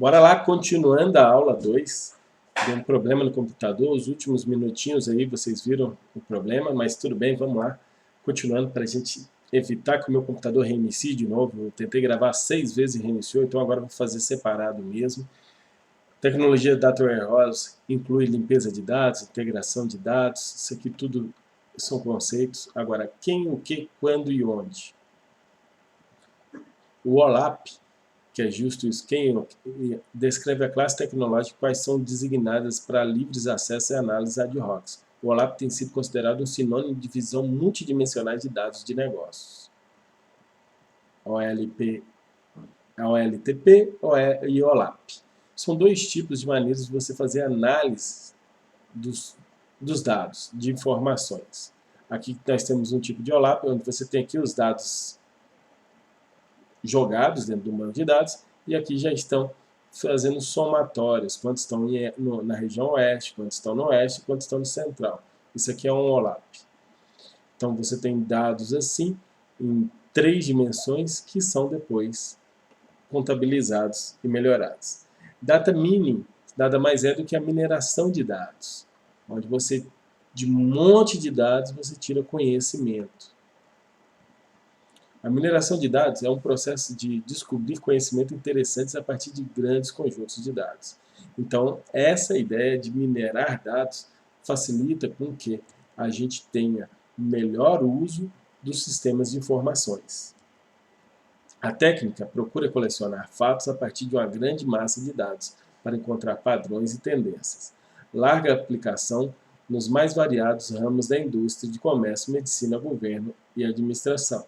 Bora lá, continuando a aula 2. Deu um problema no computador, os últimos minutinhos aí vocês viram o problema, mas tudo bem, vamos lá. Continuando para a gente evitar que o meu computador reinicie de novo. Eu tentei gravar 6 vezes e reiniciou, então agora eu vou fazer separado mesmo. Tecnologia Data Warehouse inclui limpeza de dados, integração de dados, isso aqui tudo são conceitos. Agora, quem, o que, quando e onde? O OLAP, que é justo isso, quem descreve a classe tecnológica quais são designadas para livres acesso e análise ad hoc. O OLAP tem sido considerado um sinônimo de visão multidimensionais de dados de negócios. OLTP e OLAP. São dois tipos de maneiras de você fazer análise dos dados, de informações. Aqui nós temos um tipo de OLAP, onde você tem aqui os dados jogados dentro do banco de dados, e aqui já estão fazendo somatórios, quantos estão na região oeste, quantos estão no oeste, quantos estão no central. Isso aqui é um OLAP. Então você tem dados assim, em 3 dimensões, que são depois contabilizados e melhorados. Data mining nada mais é do que a mineração de dados, onde você, de um monte de dados, você tira conhecimento. A mineração de dados é um processo de descobrir conhecimento interessantes a partir de grandes conjuntos de dados. Então, essa ideia de minerar dados facilita com que a gente tenha melhor uso dos sistemas de informações. A técnica procura colecionar fatos a partir de uma grande massa de dados para encontrar padrões e tendências. Larga aplicação nos mais variados ramos da indústria de comércio, medicina, governo e administração.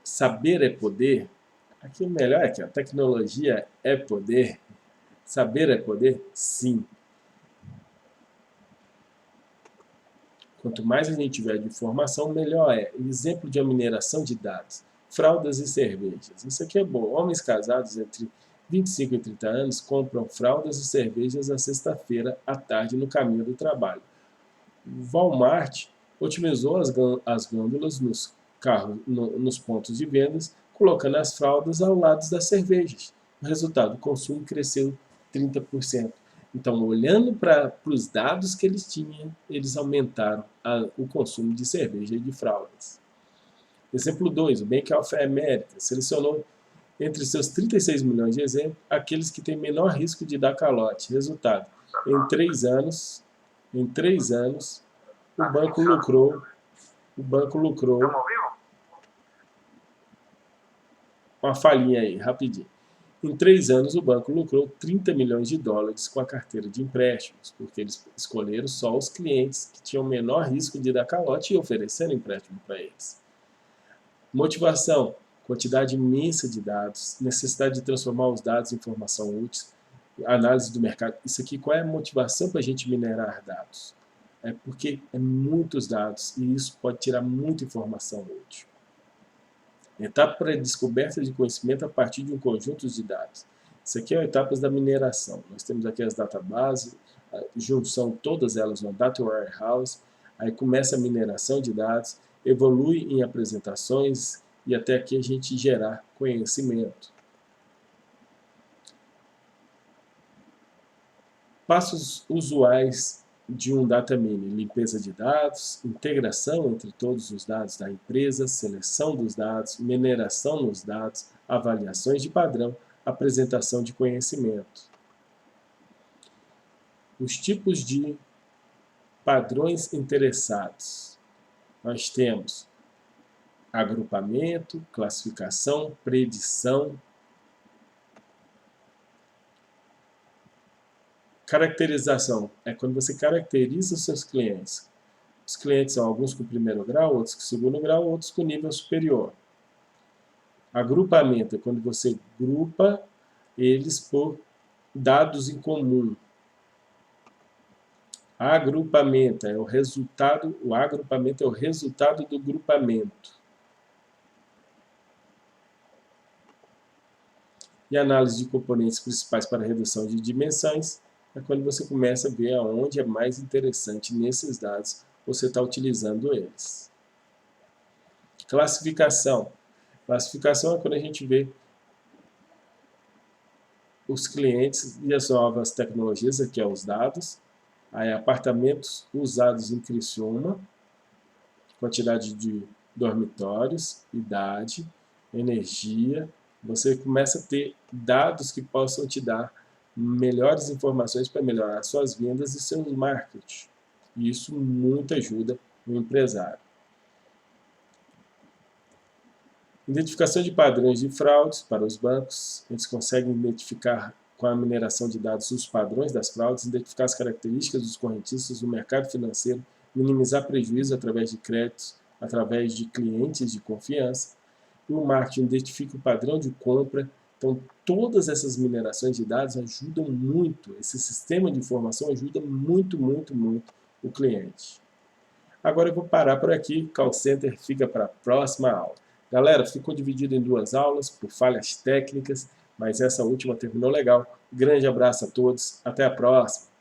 Saber é poder. Aqui o melhor é que a tecnologia é poder. Saber é poder? Sim. Quanto mais a gente tiver de informação, melhor é. Exemplo de uma mineração de dados. Fraldas e cervejas. Isso aqui é bom. Homens casados entre 25 e 30 anos compram fraldas e cervejas na sexta-feira à tarde no caminho do trabalho. Walmart otimizou as gôndolas nos pontos de vendas, colocando as fraldas ao lado das cervejas. O resultado, o consumo cresceu 30%. Então, olhando para os dados que eles tinham, eles aumentaram o consumo de cerveja e de fraldas. Exemplo 2, o Bank of America selecionou entre seus 36 milhões de exemplos aqueles que têm menor risco de dar calote. Resultado, em 3 anos, o banco lucrou uma falhinha aí, rapidinho. Em 3 anos, o banco lucrou 30 milhões de dólares com a carteira de empréstimos, porque eles escolheram só os clientes que tinham menor risco de dar calote e ofereceram empréstimo para eles. Motivação, quantidade imensa de dados, necessidade de transformar os dados em informação útil, análise do mercado. Isso aqui, qual é a motivação para a gente minerar dados? É porque é muitos dados e isso pode tirar muita informação útil. Etapa para a descoberta de conhecimento a partir de um conjunto de dados. Isso aqui é etapas da mineração. Nós temos aqui as databases, a junção todas elas no Data Warehouse, aí começa a mineração de dados, evolui em apresentações e até aqui a gente gerar conhecimento. Passos usuais de um data mining: limpeza de dados, integração entre todos os dados da empresa, seleção dos dados, mineração nos dados, avaliações de padrão, apresentação de conhecimento. Os tipos de padrões interessados. Nós temos agrupamento, classificação, predição. Caracterização é quando você caracteriza os seus clientes. Os clientes são alguns com primeiro grau, outros com segundo grau, outros com nível superior. Agrupamento é quando você grupa eles por dados em comum. Agrupamento é o resultado do grupamento. E análise de componentes principais para redução de dimensões é quando você começa a ver aonde é mais interessante nesses dados você está utilizando eles. Classificação. Classificação é quando a gente vê os clientes e as novas tecnologias, aqui é os dados, aí apartamentos usados em Criciúma, quantidade de dormitórios, idade, energia, você começa a ter dados que possam te dar melhores informações para melhorar suas vendas e seu marketing. E isso muito ajuda o empresário. Identificação de padrões de fraudes para os bancos. Eles conseguem identificar com a mineração de dados os padrões das fraudes, identificar as características dos correntistas do mercado financeiro, minimizar prejuízo através de créditos, através de clientes de confiança. E o marketing identifica o padrão de compra. Então, todas essas minerações de dados ajudam muito, esse sistema de informação ajuda muito, muito, muito o cliente. Agora eu vou parar por aqui, o Call Center fica para a próxima aula. Galera, ficou dividido em 2 aulas por falhas técnicas, mas essa última terminou legal. Grande abraço a todos, até a próxima!